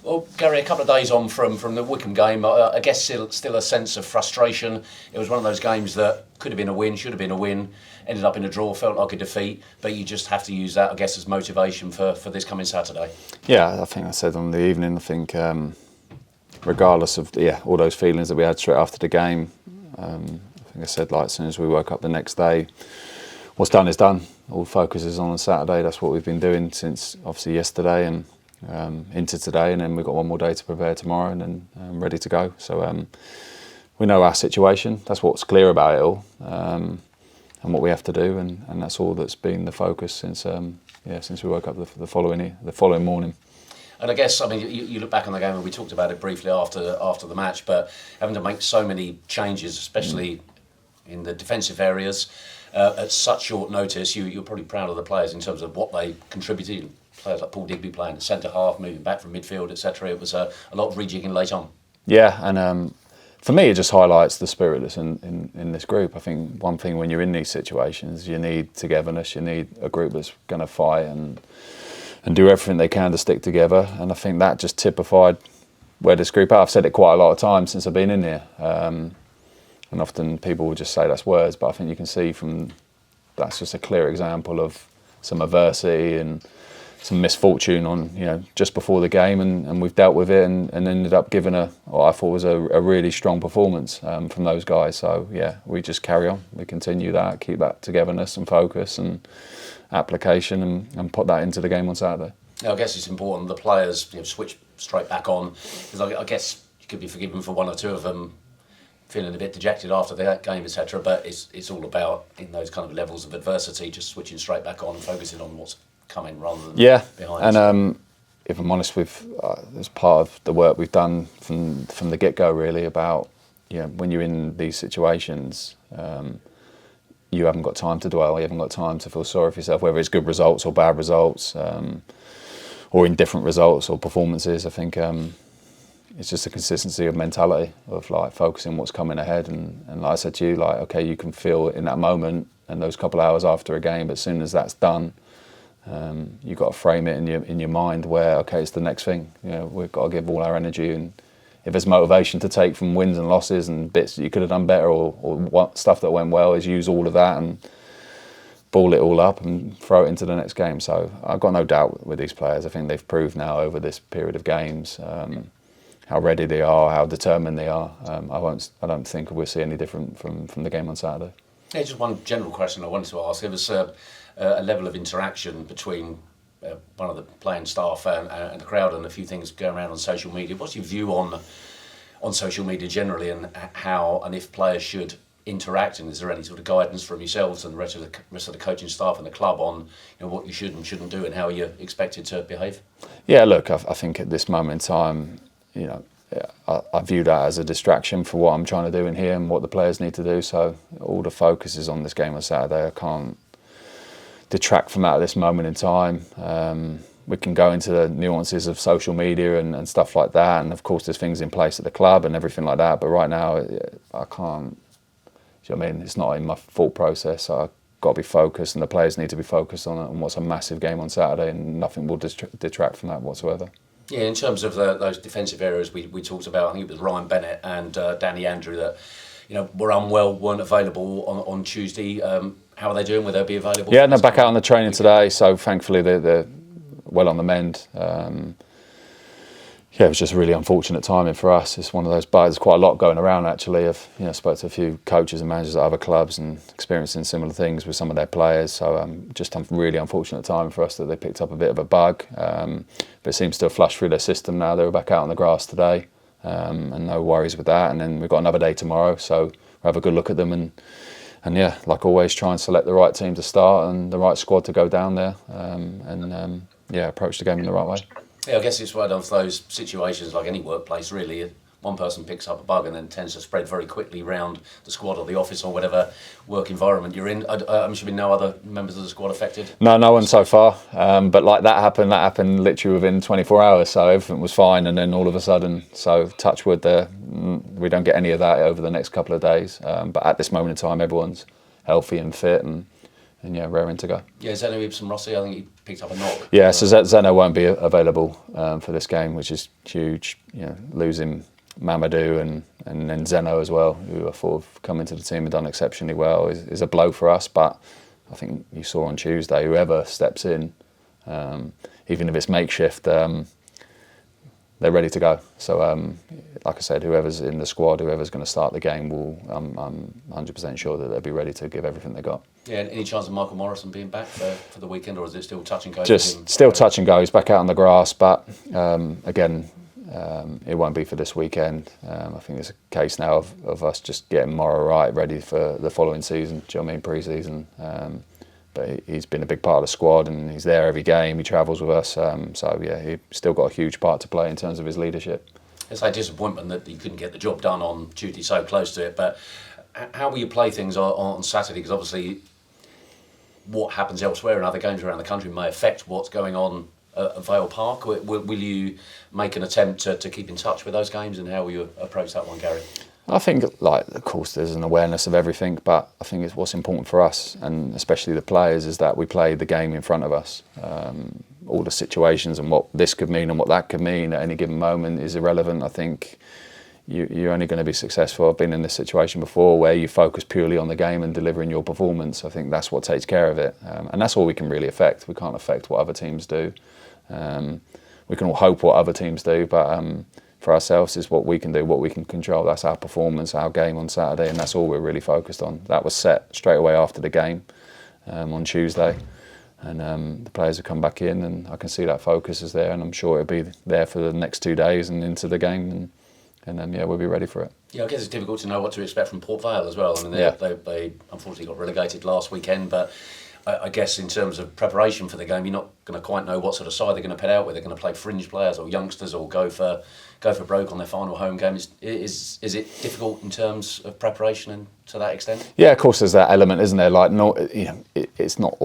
Well, Gary, a couple of days on from the Wycombe game, I guess still a sense of frustration. It was one of those games that could have been a win, should have been a win, ended up in a draw, felt like a defeat, but you just have to use that, I guess, as motivation for this coming Saturday. Yeah, I think I said on the evening, I think regardless of all those feelings that we had straight after the game, I think I said, like, as soon as we woke up the next day, what's done is done. All focus is on Saturday. That's what we've been doing since obviously yesterday and into today, and then we've got one more day to prepare tomorrow, and then ready to go. So we know our situation. That's what's clear about it all, and what we have to do, and that's all that's been the focus since we woke up the following morning. And I guess, I mean, you look back on the game, and we talked about it briefly after the match, but having to make so many changes, especially in the defensive areas, at such short notice, you're probably proud of the players in terms of what they contributed. Players like Paul Digby playing at centre half, moving back from midfield, etc. It was a lot of rejigging late on. Yeah, and for me, it just highlights the spirit that's in this group. I think one thing when you're in these situations, you need togetherness. You need a group that's going to fight and do everything they can to stick together. And I think that just typified where this group are. I've said it quite a lot of times since I've been in here. And often people will just say that's words, but I think you can see that's just a clear example of some adversity and some misfortune on, just before the game, and we've dealt with it and ended up giving what I thought was a really strong performance from those guys. So yeah, we just carry on, we continue that, keep that togetherness and focus and application and put that into the game on Saturday. I guess it's important the players switch straight back on, because I guess you could be forgiven for one or two of them feeling a bit dejected after that game, etc. But it's all about, in those kind of levels of adversity, just switching straight back on and focusing on what's coming rather than behind. And if I'm honest with, as part of the work we've done from the get-go, really, about when you're in these situations, you haven't got time to dwell, you haven't got time to feel sorry for yourself, whether it's good results or bad results, or indifferent results or performances. I think it's just a consistency of mentality, of like focusing on what's coming ahead, and like I said to you, like, okay, you can feel in that moment and those couple of hours after a game, but as soon as that's done, you've got to frame it in your mind where, okay, it's the next thing. We've got to give all our energy, and if there's motivation to take from wins and losses and bits that you could have done better, or what stuff that went well, is use all of that and ball it all up and throw it into the next game. So I've got no doubt with these players. I think they've proved now over this period of games how ready they are, how determined they are. I don't think we'll see any different from the game on Saturday. Yeah, just one general question I wanted to ask. There was a level of interaction between one of the playing staff and the crowd, and a few things going around on social media. What's your view on social media generally, and how and if players should interact, and is there any sort of guidance from yourselves and the rest of the coaching staff and the club on what you should and shouldn't do and how you're expected to behave? Yeah, look, I think at this moment in time, I view that as a distraction for what I'm trying to do in here and what the players need to do. So all the focus is on this game on Saturday. I can't detract from that at this moment in time. We can go into the nuances of social media and stuff like that, and of course there's things in place at the club and everything like that, but right now I can't. Do you know what I mean? It's not in my thought process. So I've got to be focused, and the players need to be focused on it and what's a massive game on Saturday, and nothing will detract from that whatsoever. Yeah, in terms of those defensive areas we talked about, I think it was Ryan Bennett and Danny Andrew that were unwell, weren't available on Tuesday. How are they doing? Will they be available? Yeah, they're back out on the training today, so thankfully they're well on the mend. It was just really unfortunate timing for us. It's one of those, but there's quite a lot going around actually. I've spoke to a few coaches and managers at other clubs and experiencing similar things with some of their players. So just a really unfortunate time for us that they picked up a bit of a bug. But it seems to have flushed through their system now. They were back out on the grass today, and no worries with that. And then we've got another day tomorrow, so we'll have a good look at them and yeah, like always, try and select the right team to start and the right squad to go down there, and approach the game in the right way. Yeah, I guess it's one of those situations like any workplace really. One person picks up a bug and then tends to spread very quickly round the squad or the office or whatever work environment you're in. I'm assuming no other members of the squad affected? No one so far. But like that happened literally within 24 hours. So everything was fine, and then all of a sudden, so touch wood there, we don't get any of that over the next couple of days. But at this moment in time, everyone's healthy and fit, and yeah, raring to go. Yeah, Zeno Ibsen Rossi, I think he picked up a knock. Yeah, so Zeno won't be available for this game, which is huge. You know, losing Mamadou and then Zeno as well, who I thought have come into the team and done exceptionally well, is a blow for us. But I think you saw on Tuesday, whoever steps in, even if it's makeshift, they're ready to go. So, like I said, whoever's in the squad, whoever's going to start the game, I'm 100% sure that they'll be ready to give everything they got. Yeah, any chance of Michael Morrison being back for the weekend, or is it still touch and go? Just still touch and go. He's back out on the grass, but again, it won't be for this weekend. I think it's a case now of us just getting Morrow right, ready for the following season. Do you know what I mean? Pre-season. But he's been a big part of the squad, and he's there every game. He travels with us, so yeah, he's still got a huge part to play in terms of his leadership. It's a disappointment that you couldn't get the job done on duty so close to it. But how will you play things on Saturday? Because obviously, what happens elsewhere in other games around the country may affect what's going on at Vale Park. Will you make an attempt to keep in touch with those games, and how will you approach that one, Garry? I think, of course, there's an awareness of everything, but I think it's what's important for us, and especially the players, is that we play the game in front of us. All the situations and what this could mean and what that could mean at any given moment is irrelevant. I think you're only going to be successful. I've been in this situation before where you focus purely on the game and delivering your performance. I think that's what takes care of it, and that's all we can really affect. We can't affect what other teams do. We can all hope what other teams do, but for ourselves is what we can do, what we can control. That's our performance, our game on Saturday, and that's all we're really focused on. That was set straight away after the game on Tuesday, and the players have come back in, and I can see that focus is there, and I'm sure it'll be there for the next 2 days and into the game, and then yeah, we'll be ready for it. Yeah, I guess it's difficult to know what to expect from Port Vale as well. I mean, they unfortunately got relegated last weekend, but I guess in terms of preparation for the game, you're not going to quite know what sort of side they're going to put out with. They're going to play fringe players or youngsters, or go for broke on their final home game. Is it difficult in terms of preparation and to that extent? Yeah, of course, there's that element, isn't there? Like, it's not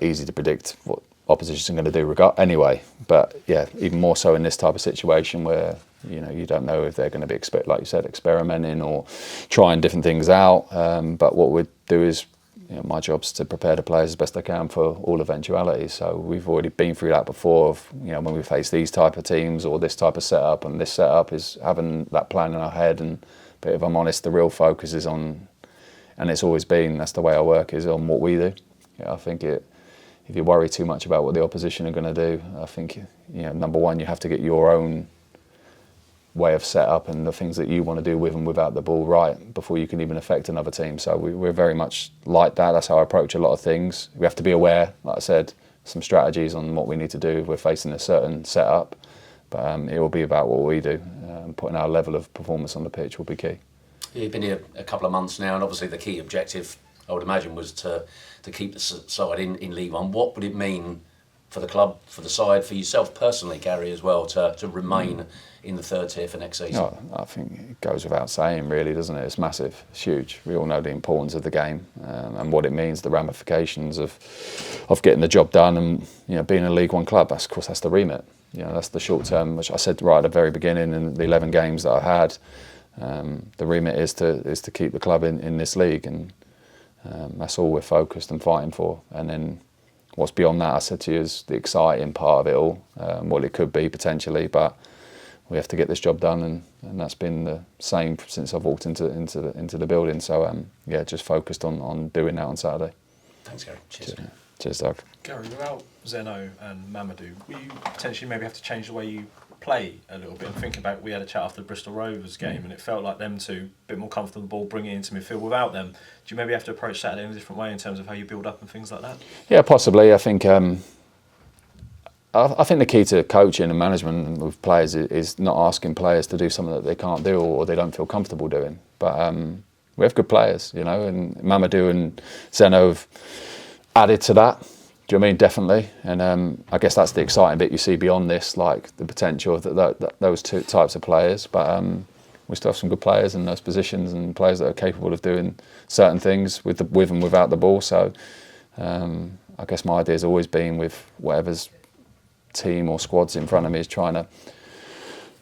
easy to predict what oppositions are going to do anyway. But yeah, even more so in this type of situation where you don't know if they're going to be like you said, experimenting or trying different things out. But what we'd do is, my job's to prepare the players as best I can for all eventualities. So we've already been through that before. When we face these type of teams or this type of setup, and this setup is having that plan in our head. But if I'm honest, the real focus is on, and it's always been, that's the way I work, is on what we do. I think if you worry too much about what the opposition are going to do, I think number one, you have to get your own way of setup and the things that you want to do with and without the ball right before you can even affect another team. So we're very much like that. That's how I approach a lot of things. We have to be aware, like I said, some strategies on what we need to do if we're facing a certain setup, but it will be about what we do. Putting our level of performance on the pitch will be key. You've been here a couple of months now, and obviously the key objective, I would imagine, was to keep the side in League One. What would it mean for the club, for the side, for yourself personally, Garry, as well, to remain in the third tier for next season? I think it goes without saying, really, doesn't it? It's massive, it's huge. We all know the importance of the game and what it means, the ramifications of getting the job done, and being a League One club. Of course, that's the remit. That's the short term, which I said right at the very beginning in the 11 games that I had. The remit is to keep the club in this league, and that's all we're focused and fighting for. And then what's beyond that, I said to you, is the exciting part of it all, what it could be potentially, but we have to get this job done, and that's been the same since I've walked into the building. So just focused on doing that on Saturday. Thanks, Garry. Cheers. Cheers, Doug. Garry, without Zeno and Mamadou, will you potentially maybe have to change the way you play a little bit? And think about, we had a chat after the Bristol Rovers game, and it felt like them two a bit more comfortable bringing it into midfield without them. Do you maybe have to approach Saturday in a different way in terms of how you build up and things like that? Yeah, possibly. I think the key to coaching and management with players is not asking players to do something that they can't do or they don't feel comfortable doing. But we have good players, and Mamadou and Zeno have added to that. Do you know what I mean? Definitely. And I guess that's the exciting bit you see beyond this, like the potential of those two types of players. But we still have some good players in those positions and players that are capable of doing certain things with and without the ball. So I guess my idea has always been, with whatever's team or squads in front of me, is trying to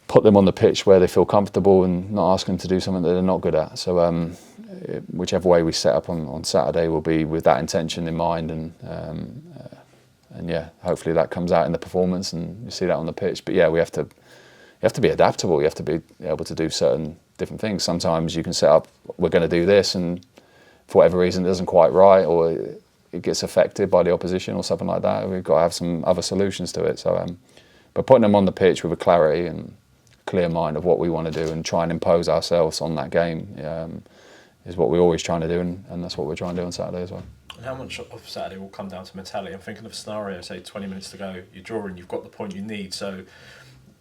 put them on the pitch where they feel comfortable and not ask them to do something that they're not good at. So whichever way we set up on Saturday will be with that intention in mind, and yeah, hopefully that comes out in the performance and you see that on the pitch. But yeah, you have to be adaptable. You have to be able to do certain different things. Sometimes you can set up, we're going to do this, and for whatever reason it doesn't quite right, or it gets affected by the opposition or something like that. We've got to have some other solutions to it. So, but putting them on the pitch with a clarity and clear mind of what we want to do and try and impose ourselves on that game is what we're always trying to do, and that's what we're trying to do on Saturday as well. And how much of Saturday will come down to mentality? I'm thinking of a scenario, say 20 minutes to go, you're drawing, you've got the point you need, so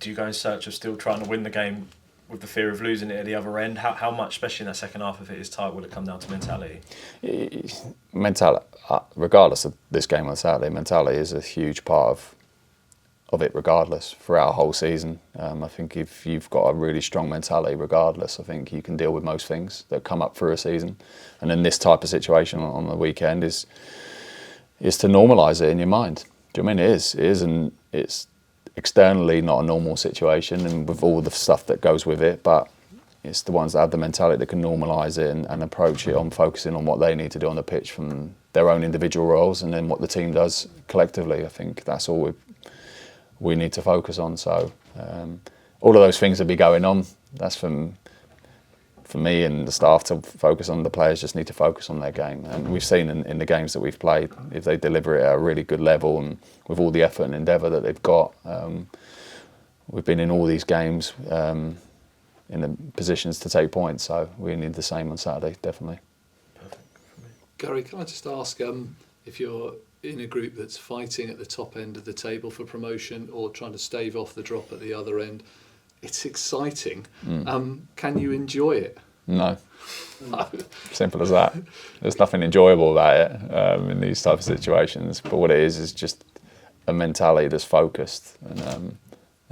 do you go in search of still trying to win the game with the fear of losing it at the other end? How much, especially in that second half, if it is tight, will it come down to mentality? Regardless of this game on Saturday, mentality is a huge part of it regardless, throughout a whole season. I think if you've got a really strong mentality regardless, I think you can deal with most things that come up through a season. And in this type of situation on the weekend is to normalise it in your mind. Do you know what I mean? It is, and it's externally not a normal situation, and with all the stuff that goes with it, but it's the ones that have the mentality that can normalise it and approach it on focusing on what they need to do on the pitch from their own individual roles, and then what the team does collectively. I think that's all we need to focus on. So all of those things will be going on. That's for me and the staff to focus on. The players just need to focus on their game, and we've seen in the games that we've played, if they deliver it at a really good level and with all the effort and endeavour that they've got, we've been in all these games in the positions to take points, so we need the same on Saturday, definitely. Perfect. Gary, can I just ask if you're in a group that's fighting at the top end of the table for promotion or trying to stave off the drop at the other end, it's exciting. Can you enjoy it? No. Simple as that. There's nothing enjoyable about it in these types of situations. But what it is just a mentality that's focused, and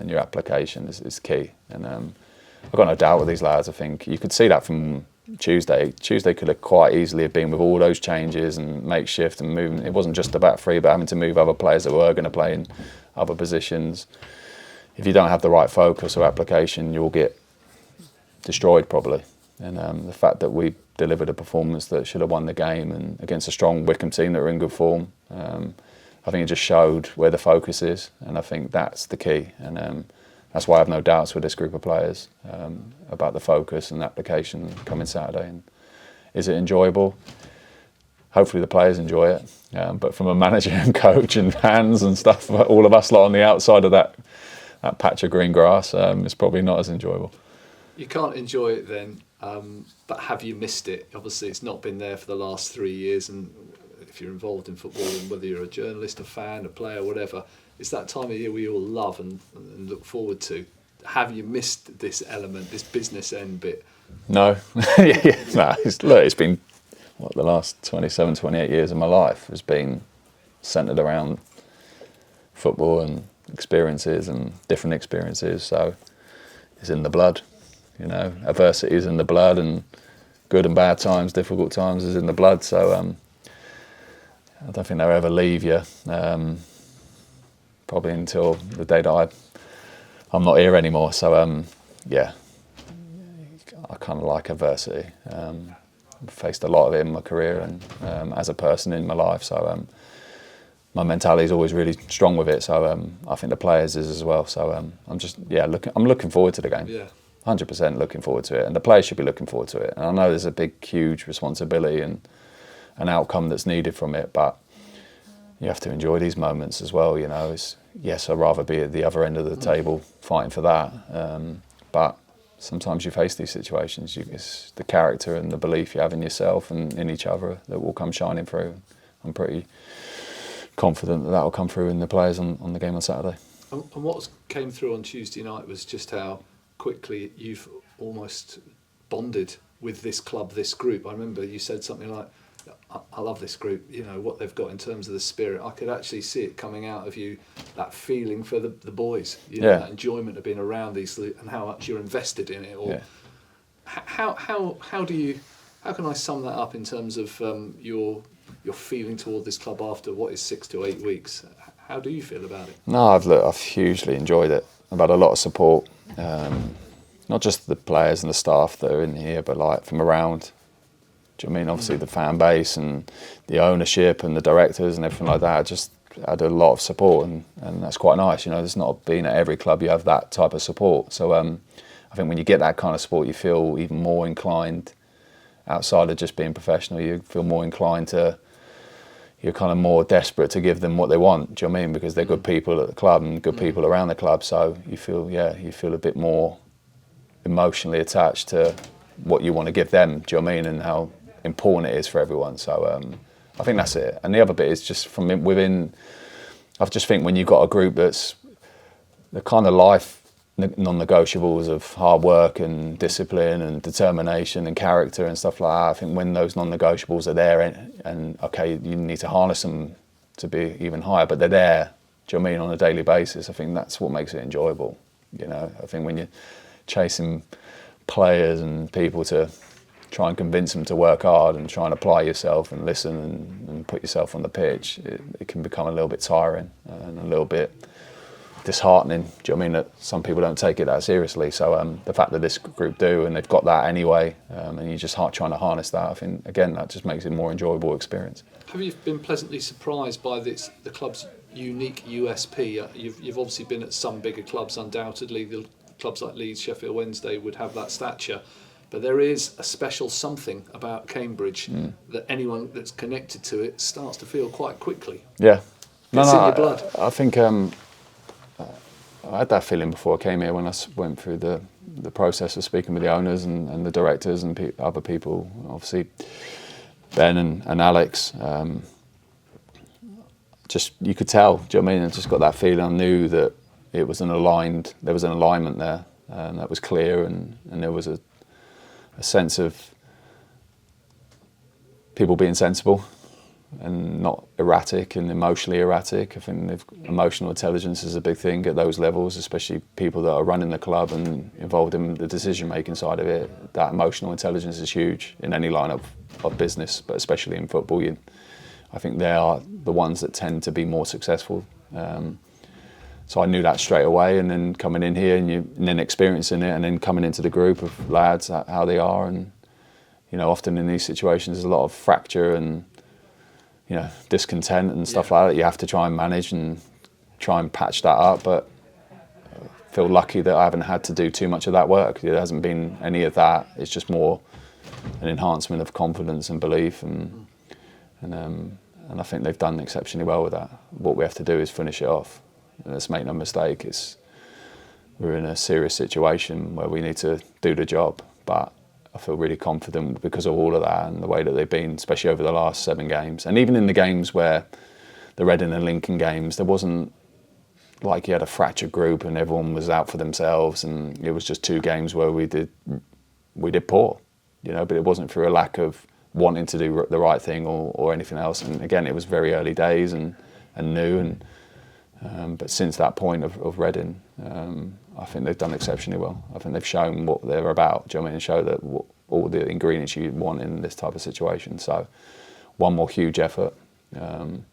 your application is key. And I've got no doubt with these lads. I think you could see that from Tuesday. Tuesday could have quite easily have been with all those changes and makeshift and moving. It wasn't just about free, but having to move other players that were going to play in other positions. If you don't have the right focus or application, you'll get destroyed probably. And the fact that we delivered a performance that should have won the game and against a strong Wycombe team that are in good form, I think it just showed where the focus is, and I think that's the key. And that's why I have no doubts with this group of players about the focus and application coming Saturday. And is it enjoyable? Hopefully the players enjoy it, but from a manager and coach and hands and stuff, all of us lot on the outside of that patch of green grass, it's probably not as enjoyable. You can't enjoy it then, but have you missed it? Obviously it's not been there for the last 3 years, and if you're involved in football, and whether you're a journalist, a fan, a player, whatever, it's that time of year we all love and look forward to. Have you missed this element, this business end bit? No. It's been, the last 27, 28 years of my life has been centred around football and experiences and different experiences, so it's in the blood. Adversity is in the blood, and good and bad times, difficult times is in the blood, so I don't think they'll ever leave you, probably until the day that I'm not here anymore. So I kind of like adversity. I've faced a lot of it in my career and as a person in my life, so my mentality is always really strong with it, so I think the players is as well. So I'm looking forward to the game. Yeah. 100% looking forward to it, and the players should be looking forward to it. And I know there's a big, huge responsibility and an outcome that's needed from it, but you have to enjoy these moments as well. Yes, I'd rather be at the other end of the table fighting for that, but sometimes you face these situations. It's the character and the belief you have in yourself and in each other that will come shining through. I'm pretty confident that will come through in the players on the game on Saturday. And what came through on Tuesday night was just how quickly you've almost bonded with this club, this group. I remember you said something like, I love this group, what they've got in terms of the spirit. I could actually see it coming out of you, that feeling for the boys, that enjoyment of being around these and how much you're invested in it. Or how can I sum that up in terms of your feeling toward this club after what is 6 to 8 weeks? How do you feel about it? No, I've hugely enjoyed it. I've had a lot of support, not just the players and the staff that are in here, but like from around Do you know what I mean? Obviously the fan base and the ownership and the directors and everything like that just had a lot of support, and that's quite nice. You know, there's not been at every club you have that type of support. So I think when you get that kind of support, you feel even more inclined, outside of just being professional, you feel more inclined to, you're kind of more desperate to give them what they want. Do you know what I mean? Because they're good people at the club and good people around the club. So you feel a bit more emotionally attached to what you want to give them. Do you know what I mean? And how important it is for everyone. So I think that's it. And the other bit is just from within, I just think when you've got a group that's the kind of life non-negotiables of hard work and discipline and determination and character and stuff like that, I think when those non-negotiables are there, and okay, you need to harness them to be even higher, but they're there, do you know what I mean, on a daily basis, I think that's what makes it enjoyable. You know, I think when you're chasing players and people to try and convince them to work hard and try and apply yourself and listen and put yourself on the pitch, it can become a little bit tiring and a little bit disheartening. Do you know what I mean? That some people don't take it that seriously. So the fact that this group do, and they've got that anyway, and you're just trying to harness that, I think, again, that just makes it a more enjoyable experience. Have you been pleasantly surprised by the club's unique USP? You've obviously been at some bigger clubs, undoubtedly. The clubs like Leeds, Sheffield Wednesday would have that stature. But there is a special something about Cambridge that anyone that's connected to it starts to feel quite quickly. Yeah. It's in your blood. I think I had that feeling before I came here when I went through the process of speaking with the owners and the directors and other people, obviously Ben and Alex. Just, you could tell, do you know what I mean? I just got that feeling. I knew that there was an alignment there, and that was clear, and there was a sense of people being sensible and not erratic and emotionally erratic. I think emotional intelligence is a big thing at those levels, especially people that are running the club and involved in the decision-making side of it. That emotional intelligence is huge in any line of business, but especially in football. I think they are the ones that tend to be more successful. So I knew that straight away, and then coming in here and then experiencing it, and then coming into the group of lads, how they are, and often in these situations there's a lot of fracture and discontent and stuff like that. You have to try and manage and try and patch that up, but I feel lucky that I haven't had to do too much of that work. There hasn't been any of that. It's just more an enhancement of confidence and belief, and I think they've done exceptionally well with that. What we have to do is finish it off. Let's make no mistake, we're in a serious situation where we need to do the job, but I feel really confident because of all of that and the way that they've been, especially over the last 7 games. And even in the games where the Reading and Lincoln games, there wasn't like you had a fractured group and everyone was out for themselves, and it was just 2 games where we did poor, but it wasn't through a lack of wanting to do the right thing or anything else. And again, it was very early days and new, but since that point of Reading, I think they've done exceptionally well. I think they've shown what they're about, do you know what I mean? And show that all the ingredients you want in this type of situation. So one more huge effort, and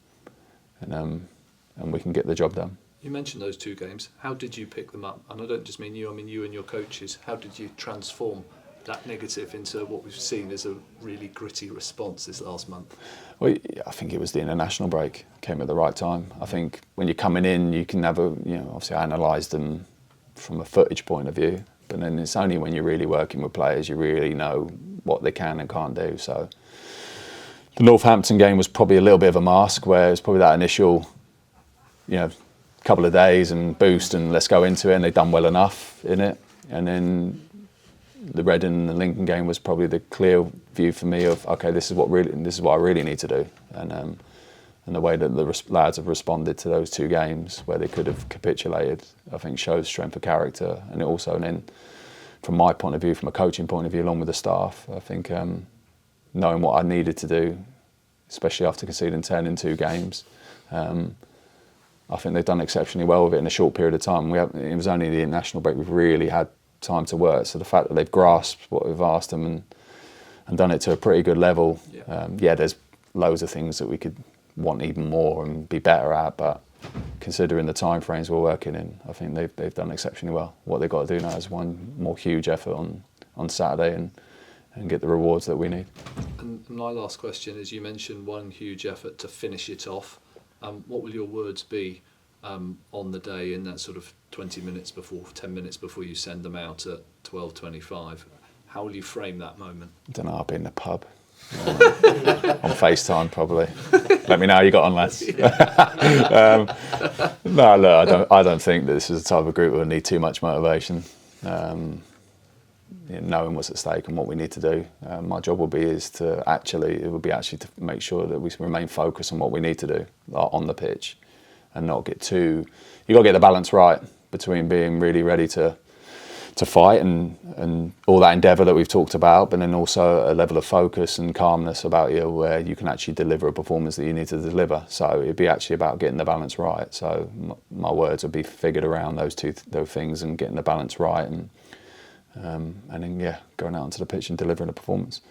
we can get the job done. You mentioned those 2 games. How did you pick them up? And I don't just mean you, I mean you and your coaches. How did you transform that negative into what we've seen as a really gritty response this last month? Well, I think it was the international break came at the right time. I think when you're coming in, you can have obviously I analysed them from a footage point of view, but then it's only when you're really working with players you really know what they can and can't do. So the Northampton game was probably a little bit of a mask, where it was probably that initial, couple of days and boost and let's go into it, and they've done well enough in it. And then the Reading and Lincoln game was probably the clear view for me of, okay, this is what I really need to do, and the way that the lads have responded to those 2 games where they could have capitulated, I think shows strength of character. And it also then, from my point of view, from a coaching point of view, along with the staff, I think knowing what I needed to do, especially after conceding 10 in 2 games, I think they've done exceptionally well with it in a short period of time. It was only the international break we've really had time to work. So the fact that they've grasped what we've asked them and done it to a pretty good level, there's loads of things that we could want even more and be better at, but considering the time frames we're working in, I think they've done exceptionally well. What they've got to do now is one more huge effort on Saturday and get the rewards that we need. And my last question is, you mentioned one huge effort to finish it off. What will your words be on the day in that sort of 20 minutes before, 10 minutes before you send them out at 12:25? How will you frame that moment? I don't know, I'll be in the pub. On FaceTime probably. Let me know how you got on, lads. No, look, I don't think that this is the type of group that will need too much motivation. Knowing what's at stake and what we need to do. My job will be to make sure that we remain focused on what we need to do on the pitch, and not get too. You got to get the balance right between being really ready to fight and all that endeavour that we've talked about, but then also a level of focus and calmness about you where you can actually deliver a performance that you need to deliver. So it'd be actually about getting the balance right. So my words would be figured around those things and getting the balance right, and then going out onto the pitch and delivering a performance.